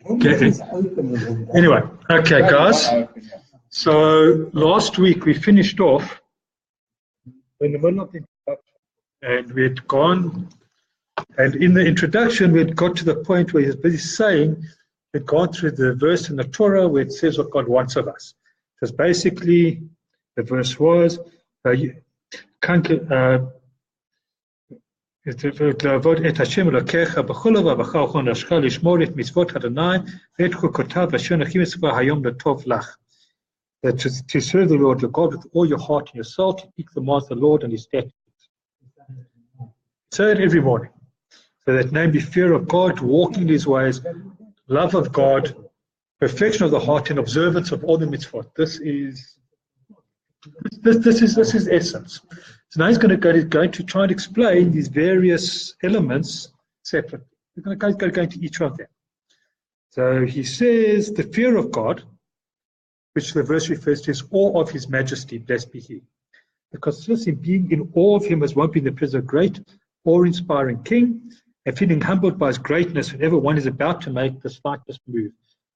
Okay. Anyway, okay, guys. So last week we finished off in the middle of the introduction, and we had gone, and in the introduction we had got to the point where he was busy saying we'd gone through the verse in the Torah where it says what God wants of us. Because basically the verse was לעבוד את השם אלוקיך בכל לבבך ובכל נפשך, לשמור את מצוות אדוני ואת חוקותיו אשר אנוכי מצווה היום לטוב לך. That to serve the Lord your God with all your heart and your soul, to keep the commands of the Lord and His statutes. Say it every morning. So that name be fear of God, walking in His ways, love of God, perfection of the heart, and observance of all the mitzvot. This is essence. So now he's going to try and explain these various elements separately. We're going to go into each of them. So he says the fear of God, which the verse refers to as awe of His majesty, blessed be He. Because just in being in awe of Him as one being the presence of a great, awe-inspiring King, and feeling humbled by His greatness whenever one is about to make the slightest move.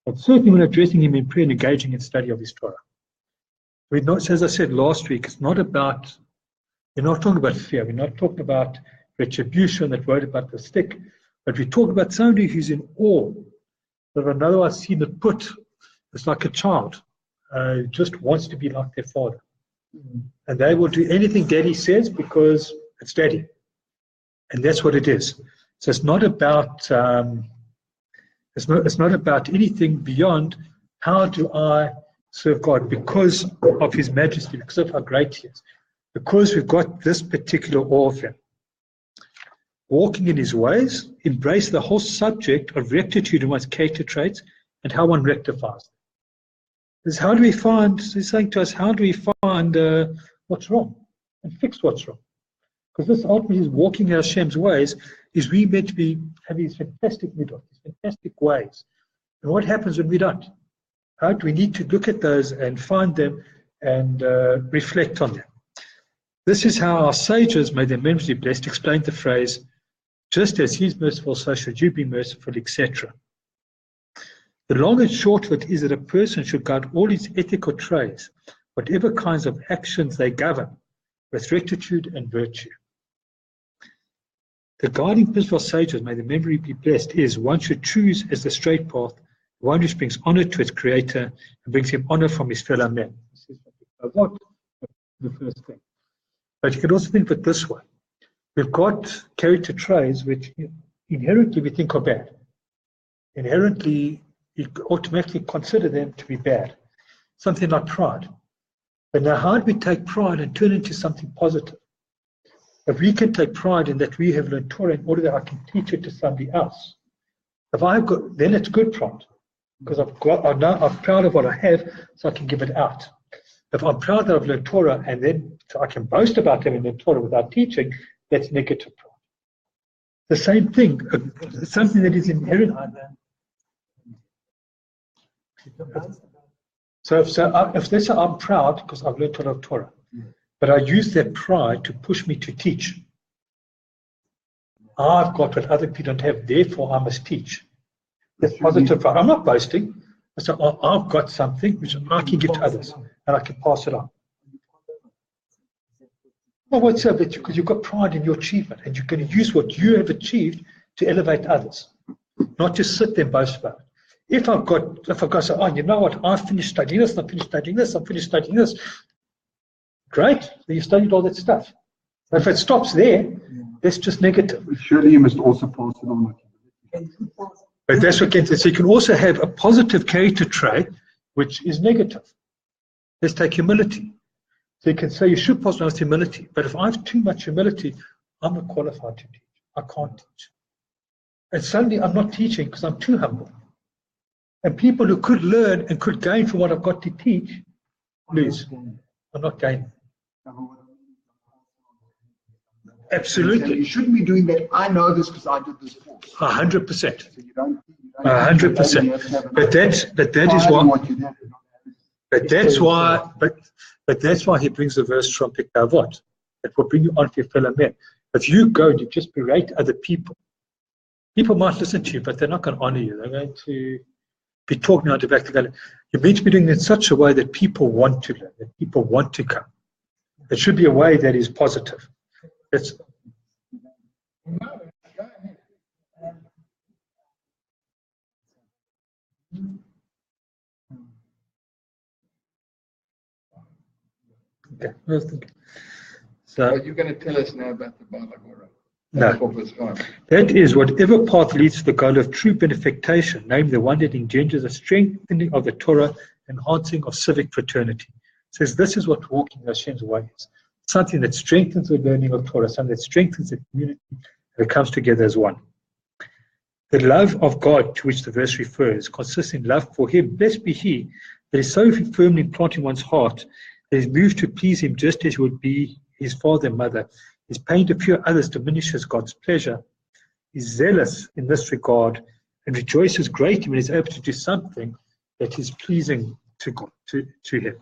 And certainly when addressing Him in prayer and engaging in study of His Torah. We're not, as I said last week, it's not about, we're not talking about fear, we're not talking about retribution, that word about the stick, but we talk about somebody who's in awe. That another I've seen it put, it's like a child who just wants to be like their father. And they will do anything daddy says because it's daddy. And that's what it is. So it's not about it's not about anything beyond how do I serve God because of His majesty, because of how great He is, because we've got this particular awe of Him. Walking in His ways, embrace the whole subject of rectitude in one's character traits and how one rectifies them. This is how do we find, he's saying to us, how do we find what's wrong and fix what's wrong? Because this ultimately is walking in Hashem's ways, is we meant to be having these fantastic midot, these fantastic ways. And what happens when we don't? How do we need to look at those and find them and reflect on them? This is how our sages, may their memories be blessed, explained the phrase, just as He's merciful, so should you be merciful, etc. The long and short of it is that a person should guard all his ethical traits, whatever kinds of actions they govern, with rectitude and virtue. The guiding principle of sages, may the memory be blessed, is one should choose as the straight path, one which brings honor to its creator and brings him honor from his fellow men. This is what the first thing. But you can also think of it this way. We've got character traits which inherently we think are bad. Inherently, you automatically consider them to be bad. Something like pride. But now how do we take pride and turn it into something positive? If we can take pride in that we have learned Torah in order that I can teach it to somebody else, if I've got, then it's good pride, because I'm proud of what I have, so I can give it out. If I'm proud that I've learned Torah and then so I can boast about having learned Torah without teaching, that's negative pride. The same thing, something that is inherent. So if let's say I'm proud because I've learned a lot of Torah, but I use that pride to push me to teach. I've got what other people don't have, therefore I must teach. That's positive pride. I'm not boasting. So I've got something which I can give to others and I can pass it on. Well, what's up? Because you've got pride in your achievement and you're going to use what you have achieved to elevate others, not just sit there and boast about it. If I've got to say, oh, you know what, I've finished studying this, I've finished studying this, I've finished studying this. Great, so you studied all that stuff. But if it stops there, that's just negative. Surely you must also pass it on. But that's what gets it. So you can also have a positive character trait, which is negative. Let's take humility. So you can say you should pass on with humility. But if I have too much humility, I'm not qualified to teach. I can't teach. And suddenly I'm not teaching because I'm too humble. And people who could learn and could gain from what I've got to teach, lose. I'm not gaining. Absolutely. You shouldn't be doing that. I know this because I did this course. 100%. So you don't 100%. But that is why. But that's why he brings the verse from Pikavot. That will bring you on to your fellow men. If you go to just berate other people, People might listen to you, but they're not going to honor you. They're going to be talking out the back. You're meant to be doing it in such a way that people want to learn, that people want to come. It should be a way that is positive. It's, okay. So, Are you going to tell us now about the Balagora? No. That is whatever path leads to the goal of true benefaction, namely the one that engenders a strengthening of the Torah, enhancing of civic fraternity. It says this is what walking Hashem's way is. Something that strengthens the learning of Torah, something that strengthens the community, that comes together as one. The love of God to which the verse refers consists in love for Him. Blessed be He that is so firmly implanted in one's heart that is moved to please Him just as He would be His father and mother. His pain to few others diminishes God's pleasure. He's zealous in this regard and rejoices greatly when he's able to do something that is pleasing to God, to Him.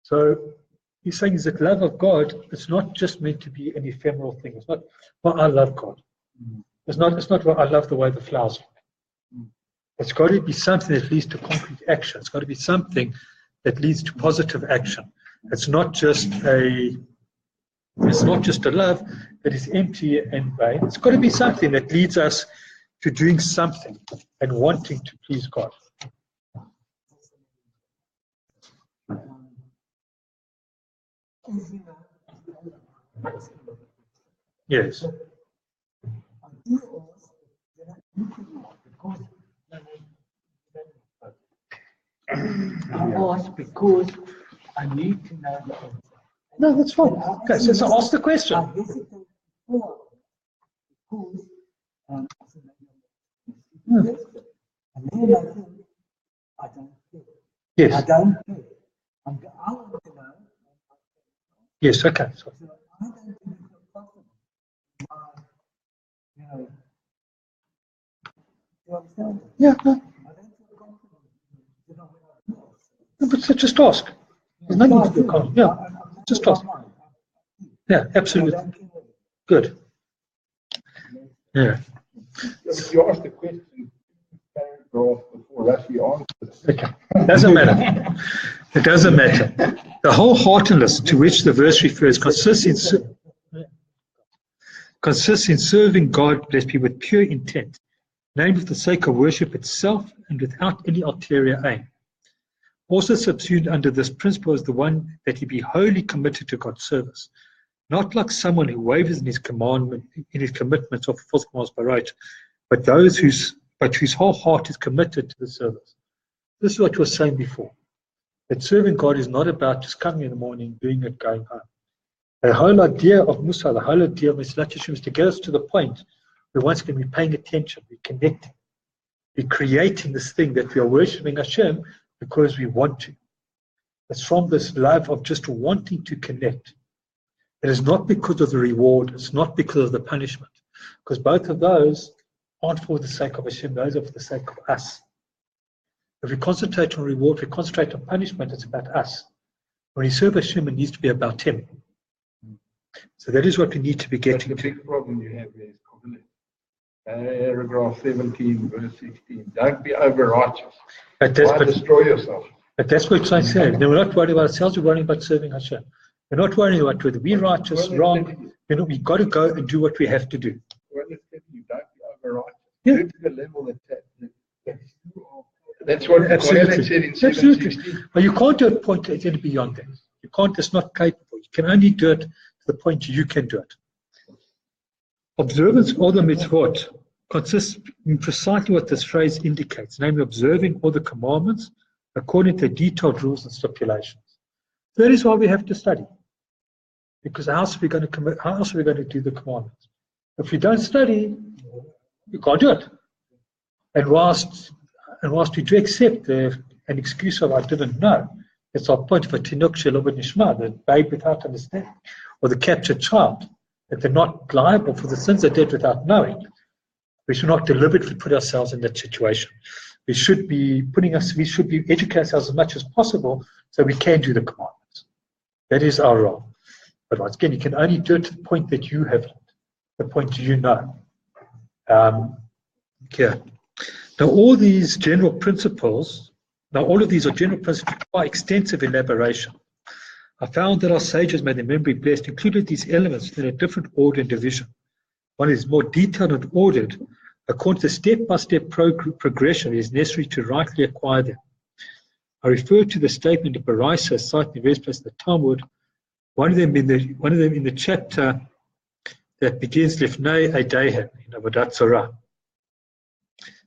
So he's saying is that love of God, it's not just meant to be an ephemeral thing. It's not, well, I love God. It's not well, I love the way the flowers look. It's got to be something that leads to concrete action. It's got to be something that leads to positive action. It's not just a love that is empty and vain. It's got to be something that leads us to doing something and wanting to please God. Yes. I ask because I need to know the answer. No, that's fine. Okay, so ask the question. I hesitate because and then I think I don't care. Yes. I don't care. I want to know. Yes, okay. So, I don't think it's possible. You understand? yeah, no. I don't feel confident. No, but so just ask. There's no need to be confident. Yeah, just ask. Yeah, absolutely. Good. Yeah. You asked the question paragraph before Rashi answered. Okay. Doesn't matter. It doesn't matter. The wholeheartedness to which the verse refers consists in serving God, blessed be, with pure intent, namely for the sake of worship itself and without any ulterior aim. Also subsumed under this principle is the one that he be wholly committed to God's service, not like someone who wavers in his commitments of false commands by right, but whose whole heart is committed to the service. This is what you were saying before. That serving God is not about just coming in the morning, doing it, going home. The whole idea of Musa, the whole idea of Mesilat Yesharim is to get us to the point where once again we're paying attention, we're connecting, we're creating this thing that we are worshipping Hashem because we want to. It's from this love of just wanting to connect. It is not because of the reward, it's not because of the punishment, because both of those aren't for the sake of Hashem, those are for the sake of us. If we concentrate on reward, if we concentrate on punishment, it's about us. When we serve Hashem, it needs to be about Him. So that is what we need to be getting to. The big problem you have there is covenant. Paragraph 17, verse 16. Don't be over-righteous. Why destroy yourself? But that's what I said. We're not worried about ourselves, we're worrying about serving Hashem. We're not worrying about whether we're righteous, wrong. We've got to go and do what we have to do. Well, don't be over-righteous. Yeah. Do to the level that's what Absolutely. said in Absolutely. 7:16. But you can't do it point any beyond that. You can't, it's not capable. You can only do it to the point you can do it. Observance of the mitzvot consists in precisely what this phrase indicates, namely observing all the commandments according to detailed rules and stipulations. That is why we have to study. Because how else are we going to do the commandments? If we don't study, you can't do it. And whilst we do accept an excuse of I didn't know, it's our point of a tinuk shelobed nishma, the babe without understanding, or the captured child, that they're not liable for the sins they did without knowing. We should not deliberately put ourselves in that situation. We should be educating ourselves as much as possible so we can do the commandments. That is our role. But once again, you can only do it to the point that you have learned, the point you know. here. Now, all these general principles, all of these are general principles by extensive elaboration. I found that our sages, may their memory blessed, included these elements in a different order and division. One is more detailed and ordered according to the step-by-step progression it is necessary to rightly acquire them. I refer to the statement of Baraisa cited in various places in the Talmud, one of them in the chapter that begins Lifnei Eideihem in Avodat Zorah.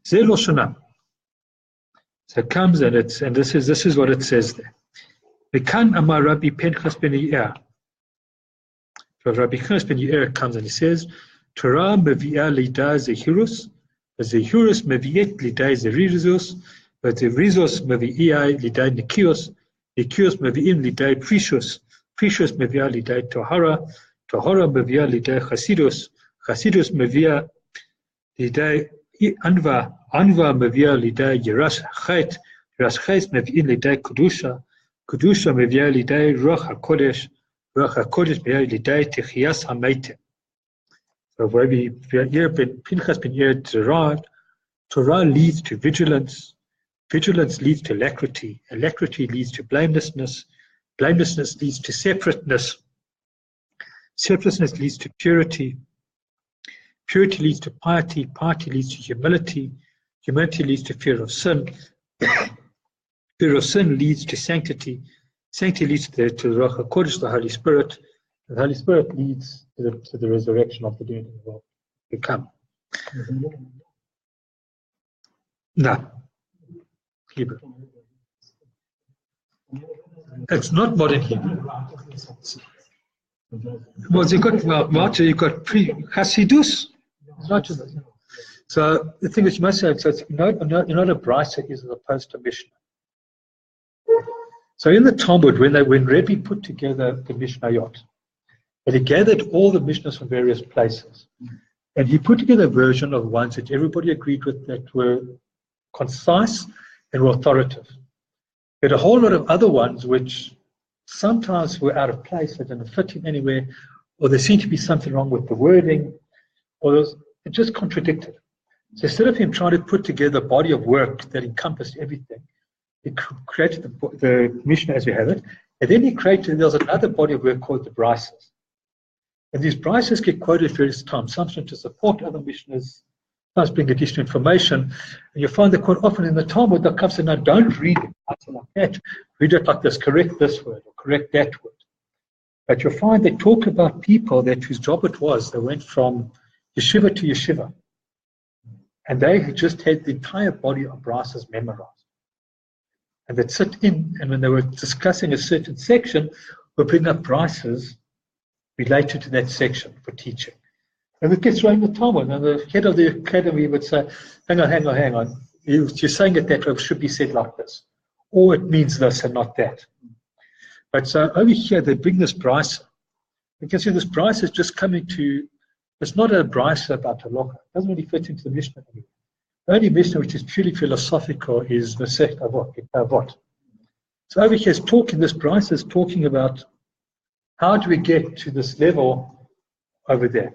Zeh lo shana. So it comes and this is what it says there. Mekan amar Rabbi Pinchas ben Yair. So Rabbi Pinchas ben Yair comes and he says, Torah mevi'ah lidah zehirus, zehirus mevi'et lidah zerizus, zerizus mevi'ah lidah nikios, nikios mevi'im lidah precious, precious mevi'ah lidah tohara, tohara mevi'ah lidah chasidus, chasidus mevi'ah lidah anva, anva mevi'ah lidah yiras chet, yiras chet mevi'im lidah kedusha, kedusha mevi'ah lidah ruach hakodesh, ruach hakodesh mevi'ah lidah techiyas hameitim. So Rabbi Pinchas ben Yair derived, Torah leads to vigilance, vigilance leads to alacrity, alacrity leads to blamelessness, blamelessness leads to separateness, separateness leads to purity, purity leads to piety, piety leads to humility, humility leads to fear of sin, fear of sin leads to sanctity, sanctity leads to the Ruach HaKodesh, the Holy Spirit, and the Holy Spirit leads to the resurrection of the dead in the world to come. No. Hebrew. It's not modern Hebrew. Well, you've got pre-Hasidus. So the thing is, you must say, so it's not a Brisa is as opposed to Mishnah. So in the Talmud, when Rebbe put together the Mishnayot, and he gathered all the Mishnahs from various places, and he put together a version of ones that everybody agreed with that were concise and were authoritative. But a whole lot of other ones which sometimes were out of place, they didn't fit in anywhere, or there seemed to be something wrong with the wording, or it just contradicted. So instead of him trying to put together a body of work that encompassed everything, he created the Mishnah as we have it, and then there was another body of work called the Brisas. And these Brisas get quoted various times, sometimes to support other Mishnahs, sometimes bring additional information. And you find that quite often in the Talmud, they'll come and say, no, don't read it like that. Read it like this, correct this word, or correct that word. But you'll find they talk about people whose job it was, they went from yeshiva to yeshiva. And they just had the entire body of Brisas memorized. And they'd sit in, and when they were discussing a certain section, we'd bring up Brisas related to that section for teaching. And it gets right in the Talmud, and the head of the academy would say, hang on. You're saying it that way, it should be said like this. Or it means this and not that. But so over here, they bring this brisa. You can see this brisa is just coming to, it's not a brisa about halacha. It doesn't really fit into the Mishnah anymore. The only Mishnah which is purely philosophical is Mesilat Avot. So over here, this brisa is talking about how do we get to this level over there.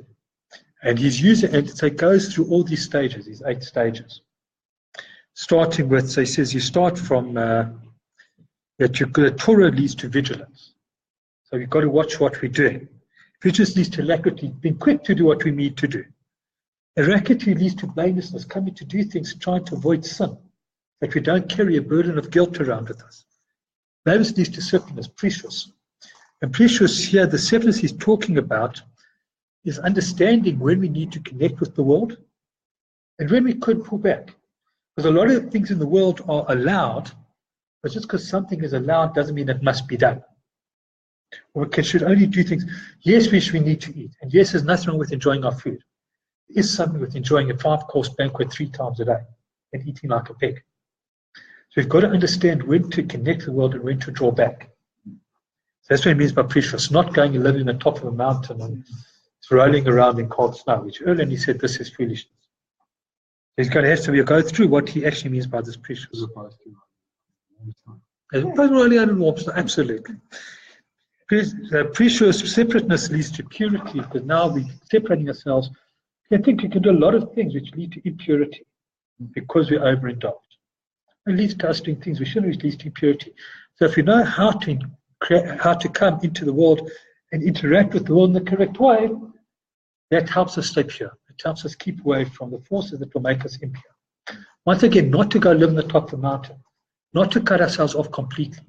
And he's using, and so it goes through all these stages, these 8 stages. Starting with, so he says you start from that the Torah leads to vigilance. So you've got to watch what we're doing. Vigilance leads to alacrity, being quick to do what we need to do. Alacrity leads to blamelessness, coming to do things, trying to avoid sin, that we don't carry a burden of guilt around with us. Blamelessness leads to separateness, precious. And precious here, the separateness he's talking about is understanding when we need to connect with the world and when we could pull back. Because a lot of things in the world are allowed, but just because something is allowed doesn't mean it must be done. Or we should only do things. Yes, we need to eat. And yes, there's nothing wrong with enjoying our food. There is something with enjoying a 5-course banquet 3 times a day and eating like a pig. So we've got to understand when to connect to the world and when to draw back. So that's what he means by precious, not going and living on the top of a mountain and rolling around in cold snow, which earlier he said this is foolishness. He's going to have to go through what he actually means by this precious. Absolutely. Precious separateness leads to purity, because now we're separating ourselves. I think you can do a lot of things which lead to impurity. because we overindulge. It leads to us doing things we shouldn't, which leads to impurity. So if we know how to come into the world and interact with the world in the correct way, that helps us stay pure. It helps us keep away from the forces that will make us impure. Once again, not to go live on the top of the mountain, not to cut ourselves off completely,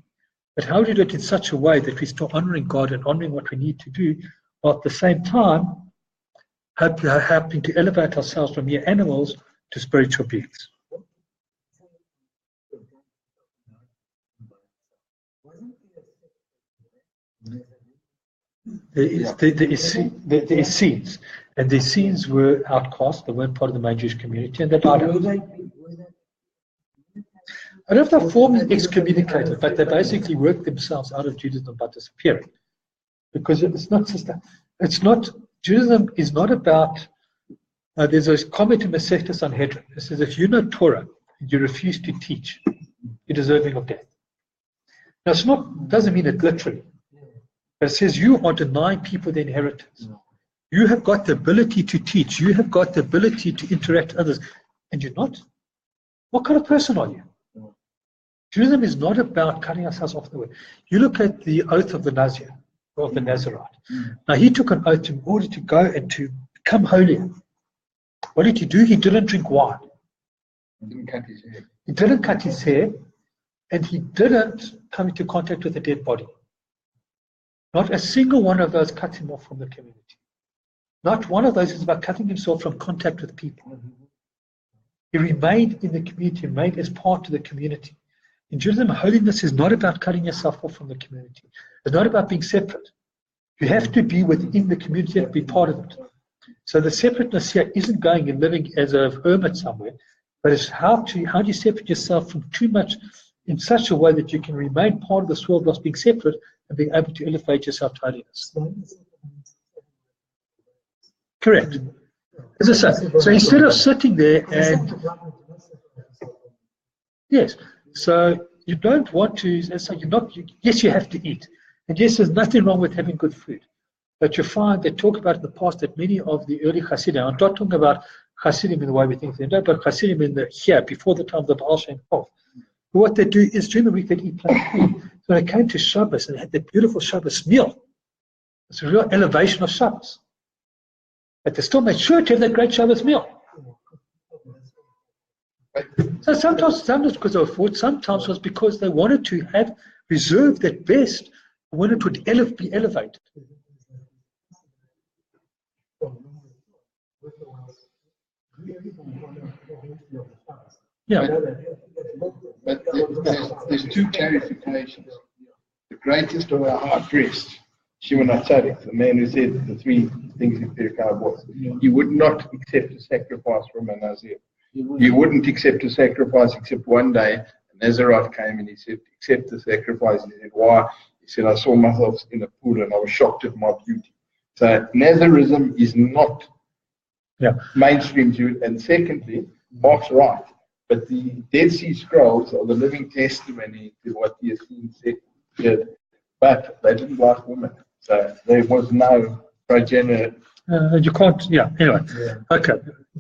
but how do we do it in such a way that we're still honoring God and honoring what we need to do, while at the same time helping to elevate ourselves from mere animals to spiritual beings. There is scenes, and the scenes were outcast. They weren't part of the main Jewish community, and they died out. I don't know if they're formally excommunicated, but they basically worked themselves out of Judaism by disappearing. Because it's not just that. Judaism is not about, there's a comment in Mesilat Sanhedrin. It says, if you know Torah and you refuse to teach, you're deserving of death. Now, doesn't mean it literally. But it says you are denying people their inheritance. You have got the ability to teach. You have got the ability to interact with others. And you're not? What kind of person are you? Judaism is not about cutting ourselves off the way. You look at the oath of the Nazir, or of the Nazarite. Now, he took an oath in order to go and to become holier. What did he do? He didn't drink wine. He didn't cut his hair. He didn't cut his hair, and he didn't come into contact with a dead body. Not a single one of those cut him off from the community. Not one of those is about cutting himself from contact with people. He remained in the community, remained as part of the community. In Judaism, holiness is not about cutting yourself off from the community. It's not about being separate. You have to be within the community, you have to be part of it. So the separateness here isn't going and living as a hermit somewhere, but it's how do you separate yourself from too much in such a way that you can remain part of this world whilst being separate and being able to elevate yourself to holiness. Correct. As I say, so instead of sitting there and yes, so you don't want to, so yes, you have to eat. And yes, there's nothing wrong with having good food. But you find they talk about in the past that many of the early Hasidim, I'm not talking about Hasidim in the way we think they do, but Hasidim here, before the time of the Baal Shem Tov. What they do is during the week they eat plain food. So they came to Shabbos and had that beautiful Shabbos meal. It's a real elevation of Shabbos. But they still made sure to have that great Shabbos meal. So sometimes because of food, sometimes it was because they wanted to have reserved that best when it would be elevated. Yeah. But there's two clarifications. The greatest of our high priests, Shimon HaTzadik, the man who said the three things in Pirkei was, he would not accept a sacrifice from a Nazir. He wouldn't accept a sacrifice except one day a Nazarite came and he said, accept the sacrifice. He said, why? He said, I saw myself in a pool and I was shocked at my beauty. So Nazarism is not mainstream Jew. And secondly, Mark's right. But the Dead Sea Scrolls are the living testimony to what the Essenes said. But they didn't like women. So there was no progenitor. You can't, anyway. Yeah. Okay.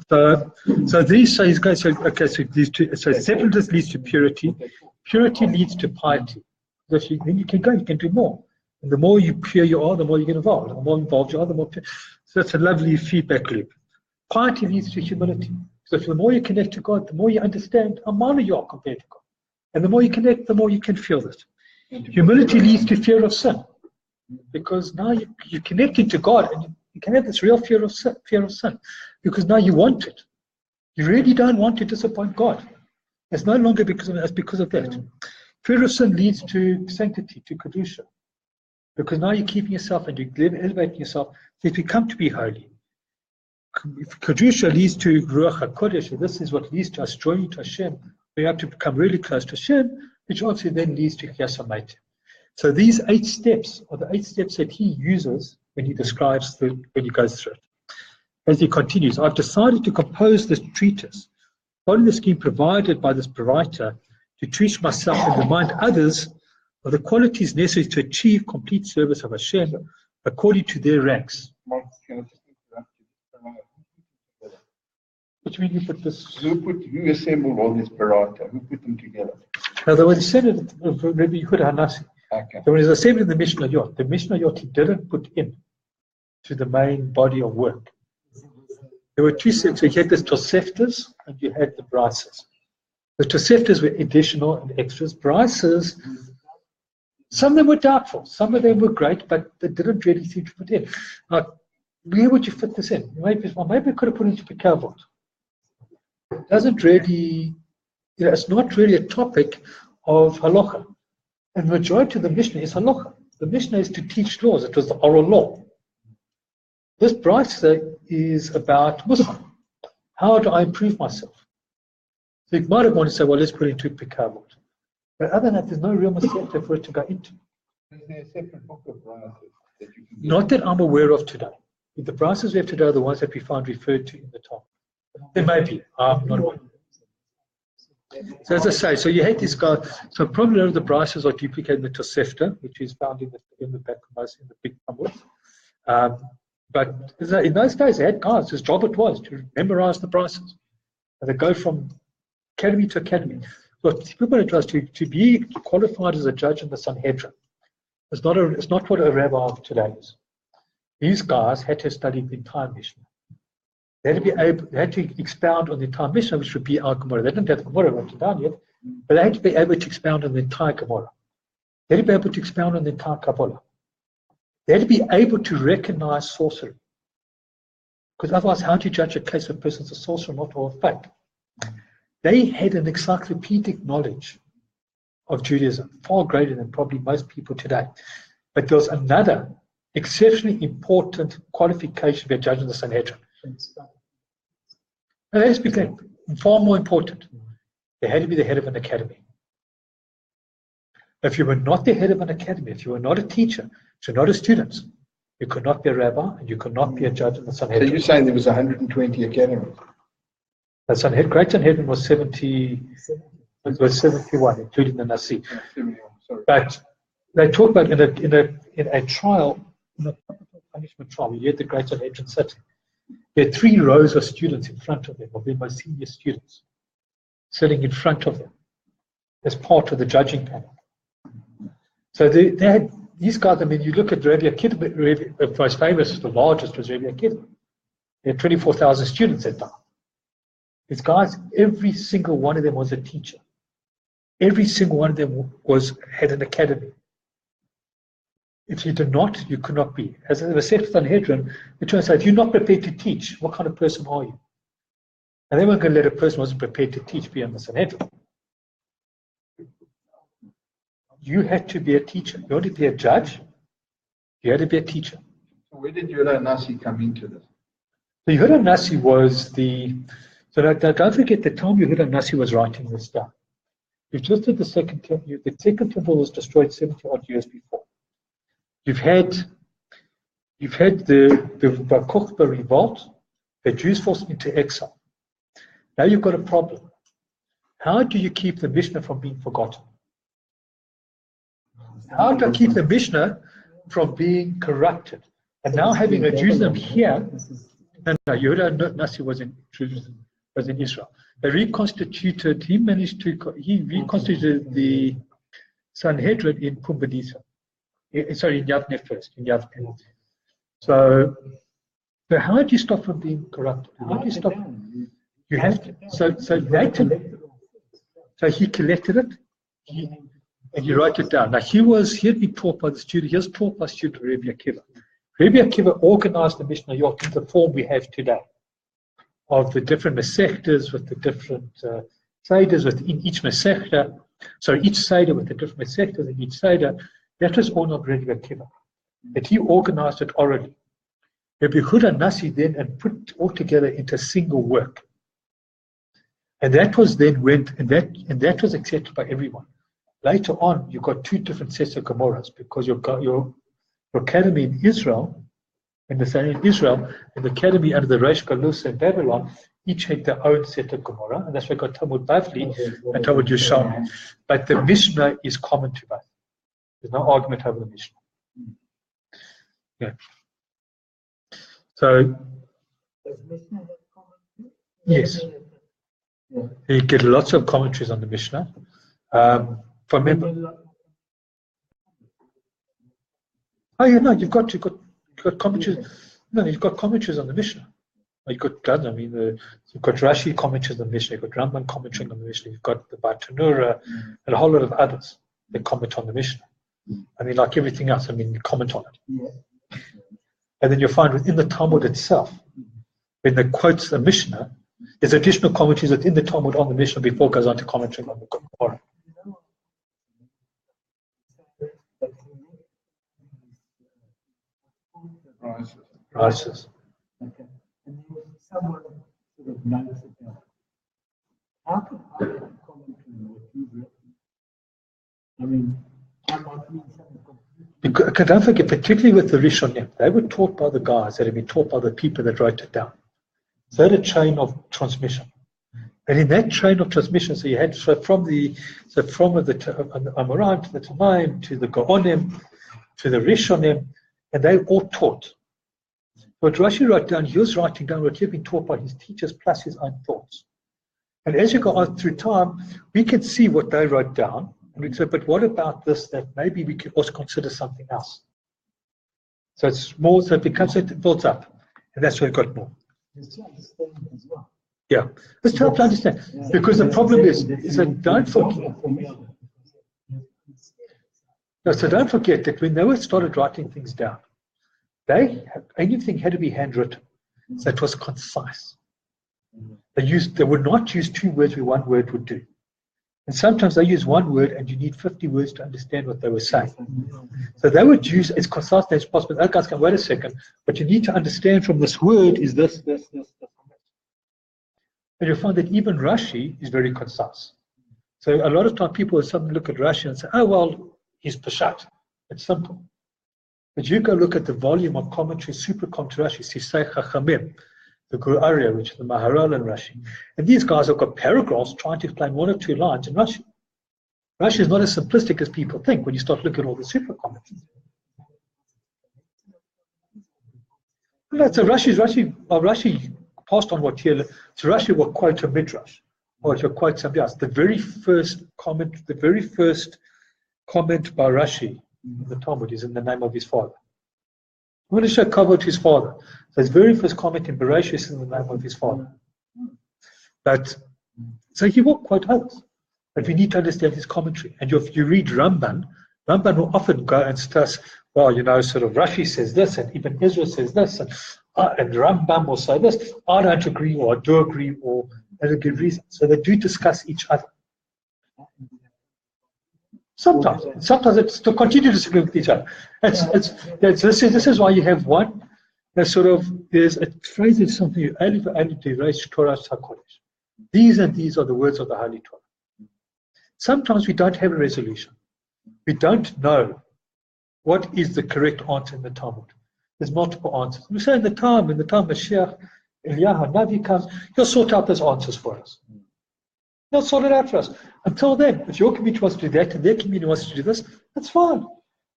So these say, so separateness leads to purity. Purity leads to piety. Then you can go, you can do more. And the more pure you are, the more you get involved. And the more involved you are, the more pure. So that's a lovely feedback loop. Piety leads to humility. So the more you connect to God, the more you understand how minor you are compared to God. And the more you connect, the more you can feel this. Humility leads to fear of sin. Because now you're connected to God and you can have this real fear of sin. Because now you want it. You really don't want to disappoint God. It's no longer because of that. Fear of sin leads to sanctity, to Kedusha. Because now you're keeping yourself and you're elevating yourself so you become to be holy. Kedusha leads to Ruach HaKodesh. This is what leads to us joining to Hashem. We have to become really close to Hashem, which obviously then leads to Chiyasamayim. So these 8 steps are the 8 steps that he uses when he describes when he goes through it. As he continues, I've decided to compose this treatise, following the scheme provided by this writer, to teach myself and remind others of the qualities necessary to achieve complete service of Hashem according to their ranks. What do you mean you put this? Who assembled all this barata? Who put them together? Now, there was assembled, maybe you could have Hanasi. Okay. There was assembled in the Mishnah Yot. The Mishnah Yot he didn't put in to the main body of work. There were two sets. So you had the Toseftas and you had the Brasas. The Toseftas were additional and extras. Brasas, some of them were doubtful. Some of them were great, but they didn't really seem to put in. Now, where would you fit this in? Maybe I could have put it into Pikavot. It doesn't really, it's not really a topic of halacha. And the majority of the Mishnah is halacha. The Mishnah is to teach laws. It was the oral law. This brisa is about Muslim. How do I improve myself? So you might have wanted to say, well, let's put it into Pikavot. But other than that, there's no real Masechta for it to go into. Is there a separate book of brasas that you can get? Not that I'm aware of today. The brasas we have today are the ones that we find referred to in the top. There may be. I'm not aware. So as I say, so you had this guy. So probably a lot of the brasas are duplicated in the Tosefta, which is found in the back of most in the big Talmud. But in those days, they had guys. His job it was to memorize the brasas. And they go from academy to academy. What people it was to be qualified as a judge in the Sanhedrin. It's not what a rabbi of today is. These guys had to study the entire Mishnah. They had to expound on the entire Mishnah, which would be our Gemara. They didn't have the Gemara written down yet, but they had to be able to expound on the entire Gemara. They had to be able to expound on the entire Kabbalah. They had to be able to recognize sorcery. Because otherwise, how do you judge a case of a person's a sorcerer or not, or a fake? They had an encyclopedic knowledge of Judaism, far greater than probably most people today. But there was another exceptionally important qualification for a judge in the Sanhedrin. And let's be clear, far more important. They had to be the head of an academy. If you were not the head of an academy, if you were not a teacher, if you're not a student, you could not be a rabbi and you could not be a judge in the Sanhedrin. So you're saying there was 120 academies? The Sanhedrin, Great Sanhedrin was 71, including the Nasi. 71, sorry. But they talk about in a trial, in a punishment trial, you had the Great Sanhedrin sitting. There had 3 rows of students in front of them, of their most senior students, sitting in front of them as part of the judging panel. So they had these guys. I mean, you look at Rabbi Akiva, the most famous, the largest was Rabbi Akiva. They had 24,000 students at that time. These guys, every single one of them was a teacher. Every single one of them had an academy. If you did not, you could not be. As a Masechet Sanhedrin, the Torah said, if you're not prepared to teach, what kind of person are you? And they weren't going to let a person who wasn't prepared to teach be on the Sanhedrin. You had to be a teacher. You wanted to be a judge, you had to be a teacher. So where did Yehuda Nasi come into this? The Yehuda Nasi was so don't forget the time Yehuda Nasi was writing this down. You've just had the second temple. The second temple was destroyed 70 odd years before. You've had the Bar Kokhba revolt, the Jews forced into exile. Now you've got a problem. How do you keep the Mishnah from being forgotten? How do I keep the Mishnah from being corrupted? And now having a Jerusalem here, no, Yehuda Nasi was in Jerusalem, was in Israel. They reconstituted. He reconstituted the Sanhedrin in Pumbedisa. Sorry, in Yavne first. In Yavne. So how do you stop from being corrupted? How do you stop? You have to. So he collected it. And you write it down. Now he had been taught by the student. He was taught by student Rabbi Akiva. Rabbi Akiva organized the Mishnah Yot in the form we have today, of the different Masechtas with the different Seders within each Masechta. So each Seder with the different Masechtas in each Seder. That was all not Rabbi Akiva. But he organized it orally. Rabbi Yehuda Nasi then and put it all together into a single work. And that was then that was accepted by everyone. Later on, you got 2 different sets of Gemaras because your academy in Israel, and the same in Israel, and the academy under the Reish Galus in Babylon, each had their own set of Gemara, and that's why I got Talmud Bavli and Talmud Yerushalmi. But the Mishnah is common to both. There's no argument over the Mishnah. Yeah. So, Yes. You get lots of commentaries on the Mishnah. You've got commentaries. No, you've got commentaries on the Mishnah. You've got Rashi commentaries on the Mishnah. You've got Rambam commenting on the Mishnah. You've got the Bartanura and a whole lot of others that comment on the Mishnah. Like everything else. You comment on it. And then you'll find within the Talmud itself, when they quotes the Mishnah, there's additional commentaries within the Talmud on the Mishnah before it goes on to commenting on the Gemara. Rises. Okay. And then someone sort of notes it down. How can I comment on what you've written? I might mean something completely. Because don't forget, particularly with the Rishonim, they were taught by the guys that had been taught by the people that wrote it down. So they had a chain of transmission. And in that chain of transmission, so you had from the Amoraim to the Tanaim to the Gaonim to the Rishonim, and they all taught. What Rashi wrote down, he was writing down what he had been taught by his teachers plus his own thoughts. And as you go on through time, we can see what they wrote down, and we say, but what about this that maybe we could also consider something else? So it's more, so it builds up, and that's where we've got more. It's to understand as well. Yeah, it's tough to understand, because the problem is that don't forget that when they started writing things down, anything had to be handwritten, so it was concise. They would not use two words where one word would do. And sometimes they use one word and you need 50 words to understand what they were saying. So they would use as concise as possible. That guys can wait a second, but you need to understand from this word is this. And you'll find that even Rashi is very concise. So a lot of time people will suddenly look at Rashi and say, oh, well, he's Peshat. It's simple. But you go look at the volume of commentary, super commentary Rashi, Sisei Chachamim, the Guru Arya, which is the Maharal and Rashi. And these guys have got paragraphs trying to explain one or two lines in Rashi. Rashi is not as simplistic as people think when you start looking at all the super commentaries. So Rashi passed on what here. So Rashi will quote a midrash, or he'll quote somebody else. The very first comment by Rashi in the Talmud is in the name of his father. I'm going to show cover to his father. So his very first comment in Bereshit is in the name of his father. But so he will quote others. But we need to understand his commentary. And if you read Ramban will often go and stress, well, sort of Rashi says this, and Ibn Ezra says this, and Rambam will say this. I don't agree, or I do agree, or there's a good reason. So they do discuss each other. Sometimes it's to continue to disagree with each other. This is why you have one. There's a phrase that's something. These and these are the words of the Holy Torah. Sometimes we don't have a resolution. We don't know what is the correct answer in the Talmud. There's multiple answers. We say in the time Mashiach, Eliyahu, Navi comes, he'll sort out those answers for us. He'll sort it out for us. Until then, if your community wants to do that and their community wants to do this, that's fine.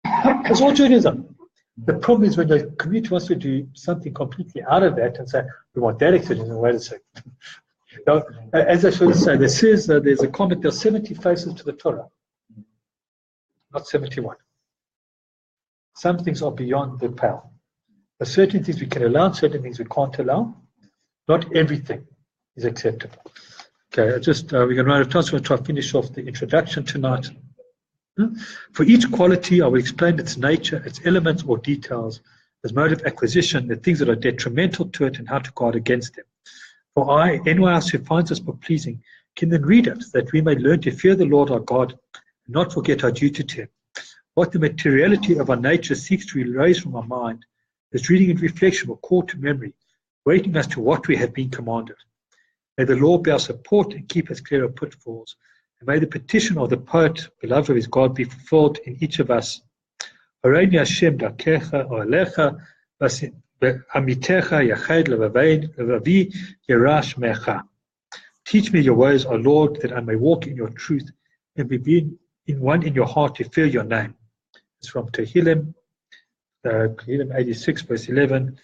That's all Judaism. The problem is when the community wants to do something completely out of that and say, we want that exception. Wait a second. Now, as I should say, there's a comment, there's 70 faces to the Torah, not 71. Some things are beyond the pale. There are certain things we can allow, certain things we can't allow. Not everything is acceptable. Okay, we're going to run out of time, so we'll try to finish off the introduction tonight. For each quality, I will explain its nature, its elements or details, its mode of acquisition, the things that are detrimental to it, and how to guard against them. For anyone else who finds this book pleasing can then read it, that we may learn to fear the Lord our God and not forget our duty to Him. What the materiality of our nature seeks to erase from our mind, this reading and reflection will call to memory, waiting us to what we have been commanded. May the Lord be our support and keep us clear of pitfalls. And may the petition of the poet, beloved of his God, be fulfilled in each of us. Hareini Hashem dakecha olecha amitecha yachid levavi yerash mecha. Teach me your ways, O Lord, that I may walk in your truth and be in one in your heart to fear your name. It's from Tehillim, Tehillim 86, verse 11.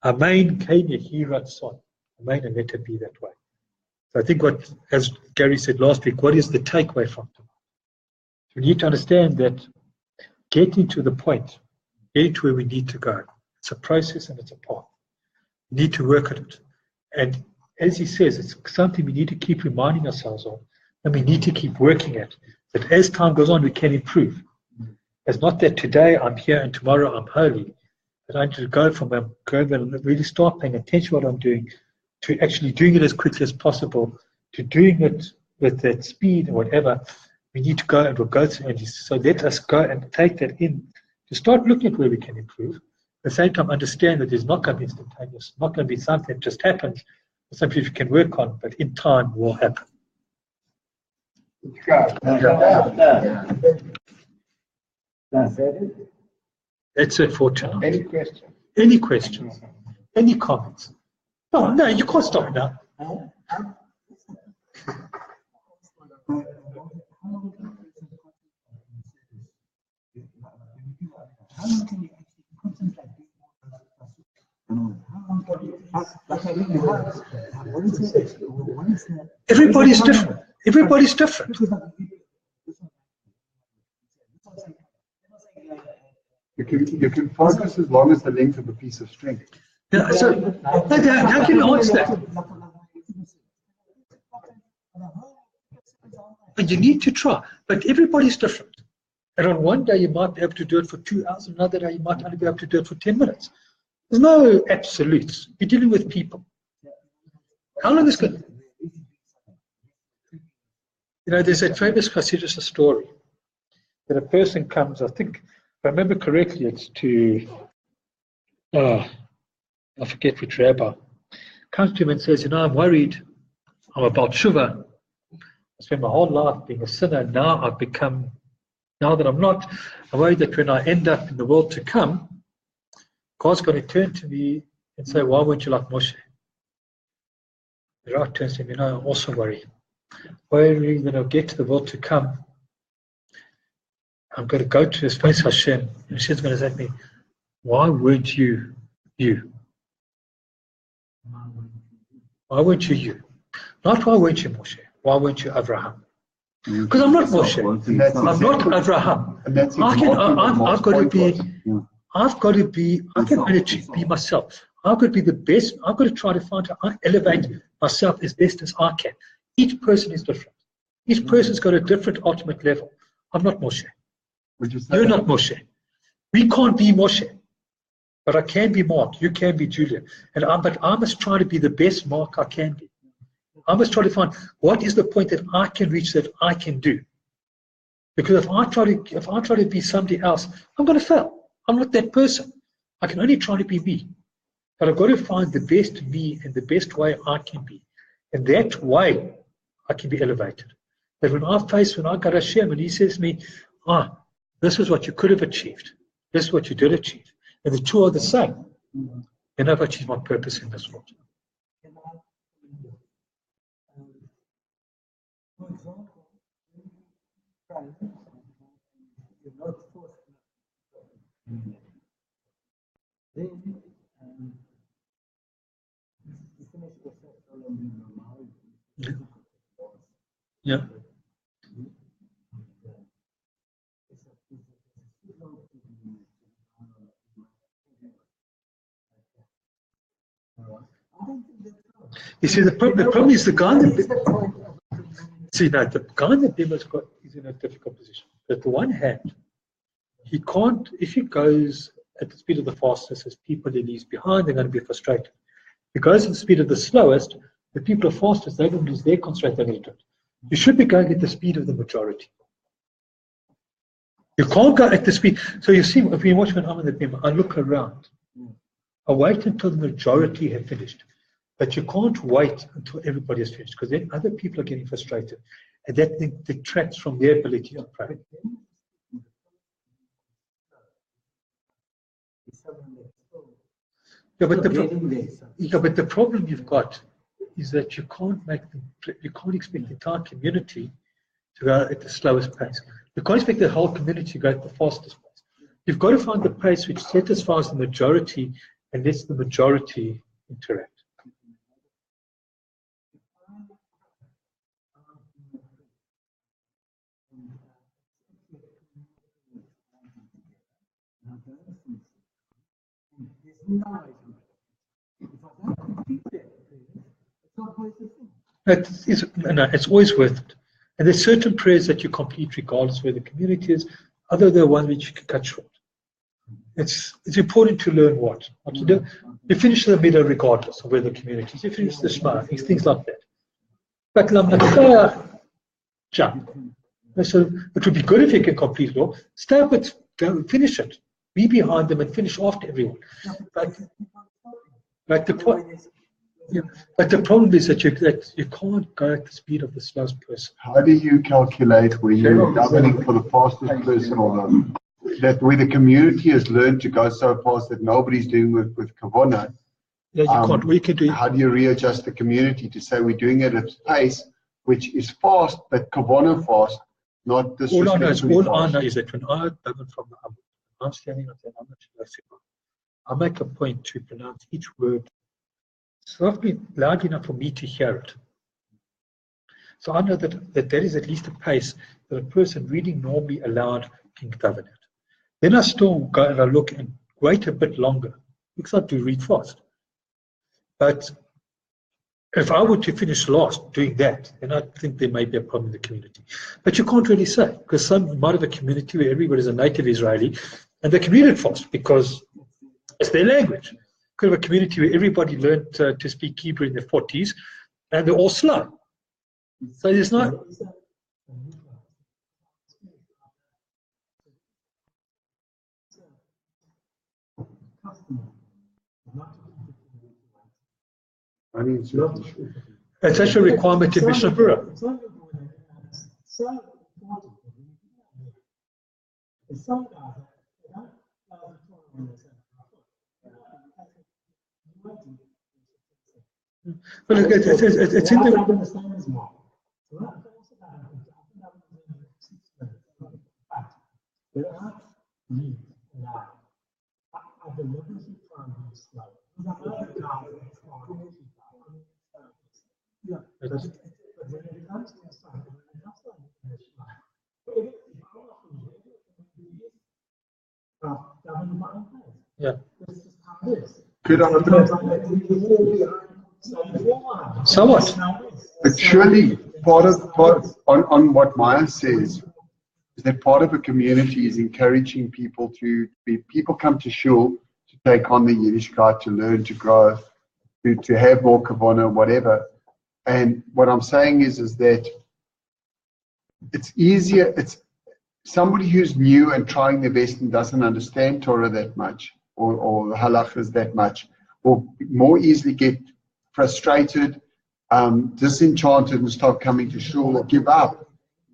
Amen, kain yehi ratzon. Amen, and let it be that way. So I think what, as Gary said last week, what is the takeaway from tonight? We need to understand that getting to the point, getting to where we need to go, it's a process and it's a path. We need to work at it. And as he says, it's something we need to keep reminding ourselves of, and we need to keep working at. That as time goes on, we can improve. It's not that today I'm here and tomorrow I'm holy. But I need to go from where I'm going and really start paying attention to what I'm doing, to actually doing it as quickly as possible, to doing it with that speed and whatever. We need to go and we'll go through. And so let us go and take that in to start looking at where we can improve. At the same time, understand that there's not going to be instantaneous, not going to be something that just happens, but something you can work on, but in time will happen. That's it for tonight. Any questions? Any questions? Any comments? No, you can't stop now. Everybody's different. Everybody's different. You can focus as long as the length of a piece of string. Yeah, so how can you answer that? But you need to try. But everybody's different. And on one day you might be able to do it for 2 hours, another day you might only be able to do it for 10 minutes. There's no absolutes. You're dealing with people. How long is good? You know, there's that famous Hasidic story that a person comes, I think, if I remember correctly, it's to, I forget which rabbi, comes to him and says, you know, I'm worried. I'm about Shuvah. I spent my whole life being a sinner. Now I've become, now that I'm not, I'm worried that when I end up in the world to come, God's going to turn to me and say, why weren't you like Moshe? The rabbi turns to him, you know, I'm also worried. Worrying that I'll get to the world to come, I'm going to go to his face, Hashem, and Hashem's going to say to me, why weren't you you? Why weren't you you? Not why weren't you Moshe? Why weren't you Abraham? Because I'm not Moshe. I'm not Abraham. I've got to be, I can only be myself. I've got to be the best. I've got to try to find how I elevate myself as best as I can. Each person is different. Each person's got a different ultimate level. I'm not Moshe. You're not Moshe. We can't be Moshe. But I can be Mark. You can be Julia. But I must try to be the best Mark I can be. I must try to find what is the point that I can reach that I can do. Because if I try to be somebody else, I'm going to fail. I'm not that person. I can only try to be me. But I've got to find the best me and the best way I can be. And that way, I can be elevated. That when I got Hashem and he says to me, this is what you could have achieved. This is what you did achieve. And the two are the same. And I've achieved my purpose in this world. For example, you're not forced to. Then you finish yourself along in your mind. Yeah. You see, the problem is the guy that is in a difficult position. At the one hand, he can't, if he goes at the speed of the fastest, as people he leaves behind, they're going to be frustrated. If he goes at the speed of the slowest, the people who are fastest, they're going to lose their constraint, they're going to do it. You should be going at the speed of the majority. You can't go at the speed. So you see, if you watch when I'm in the Bima, I look around. I wait until the majority have finished. But you can't wait until everybody is finished, because then other people are getting frustrated. And that detracts from their ability to pray. Yeah, but the problem you've got is that you can't expect the entire community to go at the slowest pace. You can't expect the whole community to go at the fastest pace. You've got to find the pace which satisfies the majority and lets the majority interact. It's always worth it. And there's certain prayers that you complete regardless where the community is, other than one which you can cut short. It's important to learn what to do. You finish the middle regardless of where the community is. You finish the Shema, things like that. But jump. So it would be good if you can complete it all. Stay up and finish it. Be behind them and finish after everyone. But the problem is that you can't go at the speed of the slowest person. How do you calculate when you're davening for the fastest person or that where the community has learned to go so fast that nobody's doing with kavanah? Yeah, you can't. We can do. How do you readjust the community to say we're doing it at a pace which is fast, but kavanah fast, not this? All I know is that when I daven from the Amud, I'm standing up there, I make a point to pronounce each word softly, loud enough for me to hear it. So I know that is at least a pace that a person reading normally aloud can daven at. Then I still go and I look and wait a bit longer because I do read fast. But if I were to finish last doing that, then I think there may be a problem in the community. But you can't really say, because some might have a community where everybody's a native Israeli and they can read it fast because it's their language. Could have a community where everybody learned to speak Hebrew in their 40s and they're all slow. So there's not. It's actually a requirement in Mishnah Berurah. But it's in the. Yeah. So what? But surely part on what Maya says is that part of a community is encouraging people people come to shul to take on the Yiddishkeit, to learn, to grow, to have more kavanah, whatever. And what I'm saying is that it's easier. It's somebody who's new and trying their best and doesn't understand Torah that much or the halachas that much will more easily get frustrated, disenchanted and start coming to shul or give up.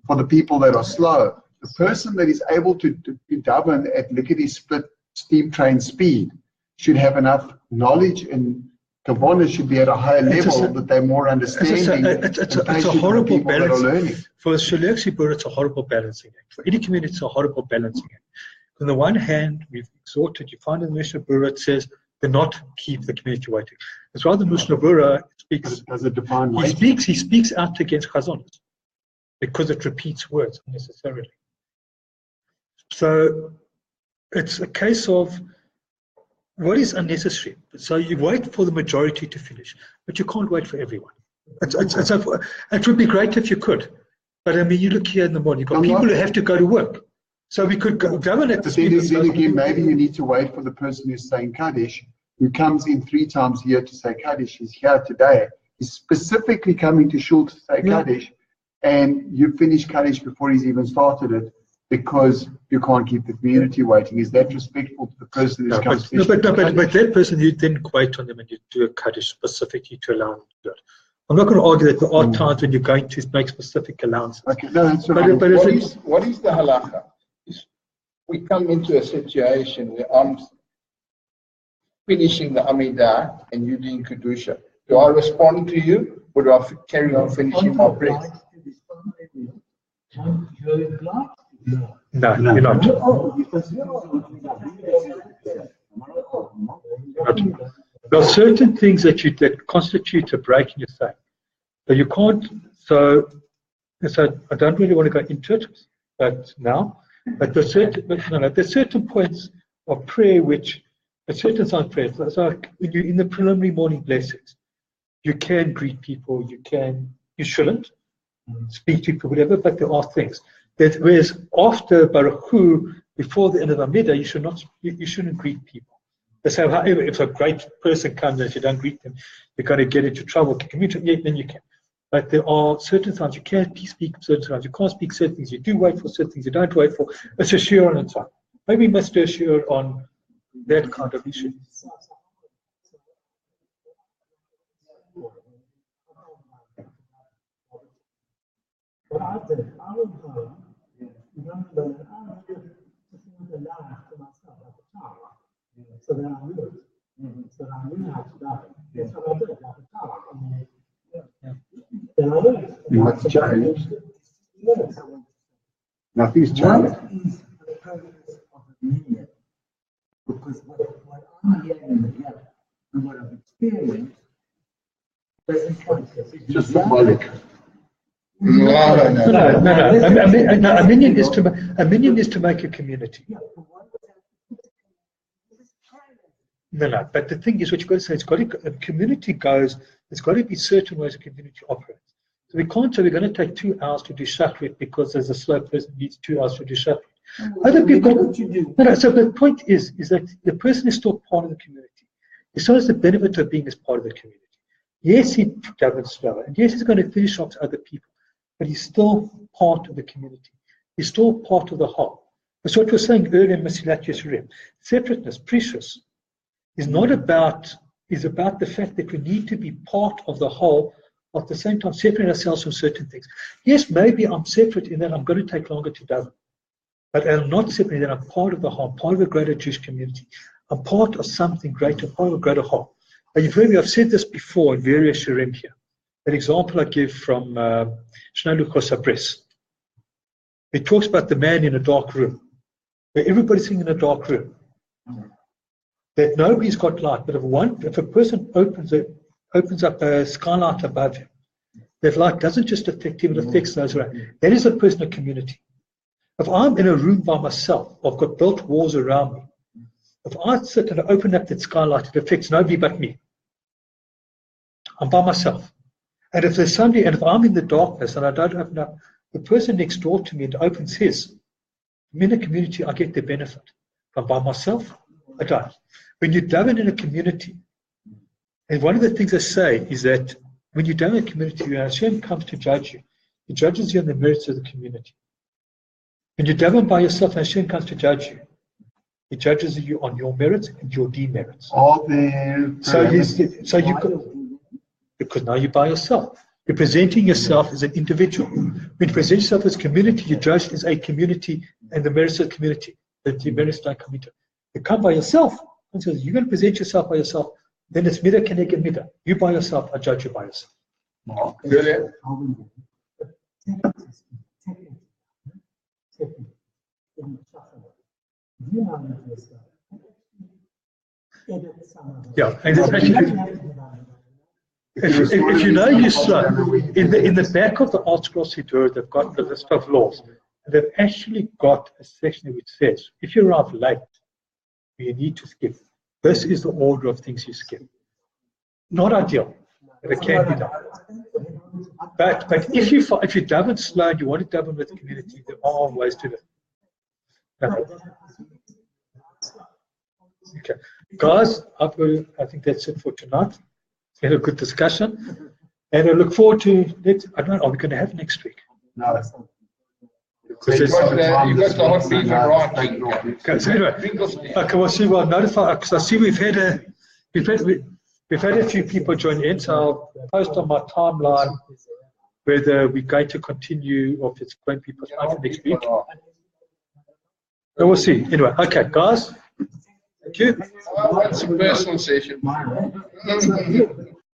For the people that are slow, the person that is able to daven at lickety-split steam train speed should have enough knowledge and kavanah should be at a higher level that they're more understanding. It's a horrible balance. For Shaliach Tzibur, it's a horrible balancing act. For any community, it's a horrible balancing act. On the one hand, we've exhorted, you find in the Mishnah Berurah, it says, do not keep the community waiting. It's rather Mishnah Berurah speaks. He speaks out against chazonos because it repeats words unnecessarily. So it's a case of what is unnecessary. So you wait for the majority to finish, but you can't wait for everyone. It would be great if you could, but I mean, you look here in the morning. You've got people who have to go to work, so we could govern at the speed. Then again, maybe you need to wait for the person who's saying Kaddish, who comes in 3 times a year to say Kaddish. He's here today. He's specifically coming to shul to say Kaddish, and you finish Kaddish before he's even started it, because you can't keep the community waiting. Is that respectful to the person who's come? But that person, you then wait on them and you do a Kaddish specifically to allow them to do it. I'm not going to argue that there are times when you're going to make specific allowances. Okay, no, that's what is the halacha? We come into a situation where I'm finishing the Amidah and you doing Kedusha. Do I respond to you or do I carry on finishing my prayer? No, you're not. There are certain things that constitute a break in your faith. So you can't. So I don't really want to go into it, but now. But there's certain points of prayer which At certain times, prayers, so when you're in the preliminary morning blessings, you can greet people, you shouldn't speak to people, whatever, but there are things. Whereas after Baruch Hu, before the end of Amida, you shouldn't greet people. So however, if a great person comes and if you don't greet them, you're going to get into trouble. Then you can. But there are certain times you can't speak certain times. You can't speak certain things. You do wait for certain things. You don't wait for. It's a shiur and so on. Maybe we must do a shiur on that kind of issue. But I did. I would go, remember, I would just want to lie to myself like a child. So that I knew it. So that I knew how to die. That's what I did, like a child. Then I learned. What's changed? Yes. Nothing's What changed. is the purpose of the media? Because what I'm hearing in the head and what I've experienced doesn't consist. It's just symbolic. No. A minion is to make a community. No. But the thing is, what you've got to say, a community goes. There's got to be certain ways a community operates. So we can't say we're going to take 2 hours to do shachrit because there's a slow person needs 2 hours to do shachrit. Other people. No. So the point is that the person is still part of the community. He still has the benefit of being as part of the community. Yes, he governs slower, and yes, he's going to finish off to other people. But he's still part of the community. He's still part of the whole. That's what we were saying earlier in Mesilat Yesharim. Separateness, precious, is about the fact that we need to be part of the whole, at the same time separating ourselves from certain things. Yes, maybe I'm separate in that I'm going to take longer to daven. But I'm not separate in that I'm part of the whole, part of the greater Jewish community. I'm part of something greater, part of a greater whole. Now, you've heard me, I've said this before in various shirim here. An example I give from Shnei Luchos Abris. It talks about the man in a dark room, where everybody's sitting in a dark room. That nobody's got light, but if a person opens up a skylight above him, that light doesn't just affect him, it affects those around. That is a personal community. If I'm in a room by myself, I've got built walls around me. If I sit and open up that skylight, it affects nobody but me. I'm by myself. And if there's somebody, and if I'm in the darkness and I don't open up, the person next door to me and opens his, I'm in a community, I get the benefit. If I'm by myself, I don't. When you daven in a community, and one of the things I say is that when you daven in a community, when Hashem comes to judge you, He judges you on the merits of the community. When you daven by yourself, and Hashem comes to judge you, He judges you on your merits and your demerits. All there. Because now you're by yourself. You're presenting yourself as an individual. When you present yourself as a community, you're judged as a community and the merits of the community. The demerits don't come into it. You come by yourself. And so you're going to present yourself by yourself. Then it's midah keneged midah. You by yourself, I judge you by yourself. Brilliant. Yeah, and it's actually, if you know Yisrael, in the back of the Art Scroll Siddur, they've got the list of laws. And they've actually got a section which says, if you arrive late, you need to skip. This is the order of things you skip. Not ideal, but it can be done. But if you daven slow and you want to daven with the community, there are ways to do it. Okay, guys, I think that's it for tonight. We had a good discussion, and I look forward to it. I don't know, are we going to have next week? No. So you've got the hot beef and right. Okay, so anyway, okay, we'll see. We'll notify because I see we've had a few people join in, so I'll post on my timeline whether we're going to continue or if it's going to be postponed for next week. So we'll see. Anyway, okay, guys. Thank you. It's a personal session.